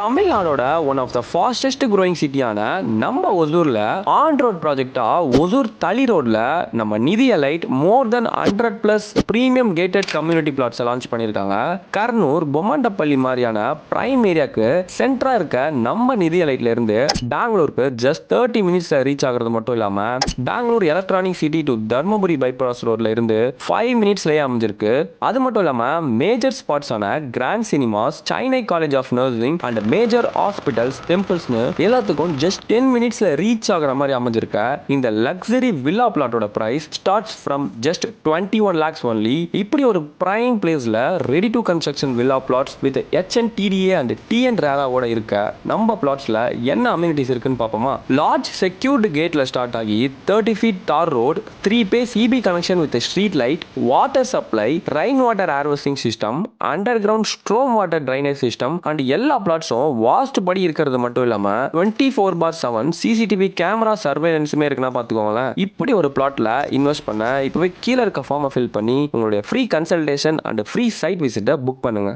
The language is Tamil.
தமிழ்நாடோட one of the fastest growing சிட்டியான நம்ம ஒசூர்ல ஆன் ரோட் ப்ராஜெக்டா ஒசூர் தளி ரோட்ல நம்ம Nidhi elite more than 100+ premium gated community flats launch பண்ணியிருக்காங்க. கர்னூர் பொம்மண்டப்பள்ளி மாதிரியான பிரைம் ஏரியாவுக்கு சென்டரா இருக்க நம்ம நிதி எலைட்ல இருந்து பெங்களூருக்கு ஜஸ்ட் 30 மினிட்ஸ்ல ரீச் ஆகிறது மட்டும் இல்லாம Bangalore electronic city to Dharmapuri bypass ரோட்ல இருந்து 5 மினிட்ஸ்லயே அமைஞ்சிருக்கு. அது மட்டும் இல்லாம மேஜர் ஸ்பாட்ஸான கிராண்ட் சினிமாஸ், சைனை college of nursing and major hospitals, டெம்பிள்ஸ்னு எல்லாத்துக்கும் ஜஸ்ட் 10 மினிட்ஸ்ல ரீச் ஆகிற மாதிரி அமைஞ்சிருக்க இந்த லக்ஸரி வில்லா பிளாட்டோட price starts from just 21 lakhs only. இப்படி ஒரு பிரைம் பிளேஸ்ல ready to construction villa plots with HNTDA and TN ரேராவோட இருக்க நம்ம பிளாட்ஸ்ல என்ன அம்யூனிட்டிஸ் இருக்குன்னு பார்ப்போமா. லார்ஜ் செக்யூர்டு கேட்ல ஸ்டார்ட் ஆகி 30 feet tar road, 3 phase EB connection with street light, water supply, rain water harvesting system, underground storm water drainage system and எல்லா பிளாட்ஸும் வாஸ்ட் படி இருக்கிறது மட்டும் இல்லாம 24/7 CCTV கேமரா சர்வேலன்ஸுமே இருக்குன்னா பார்த்துக்கோங்களேன். இப்படி ஒரு பிளாட்ல இன்வெஸ்ட் பண்ண இப்பவே கீழே இருக்க ஃபார்மை ஃபில் பண்ணி உங்களுடைய free consultation and free site விசிட்டை புக் பண்ணுங்க.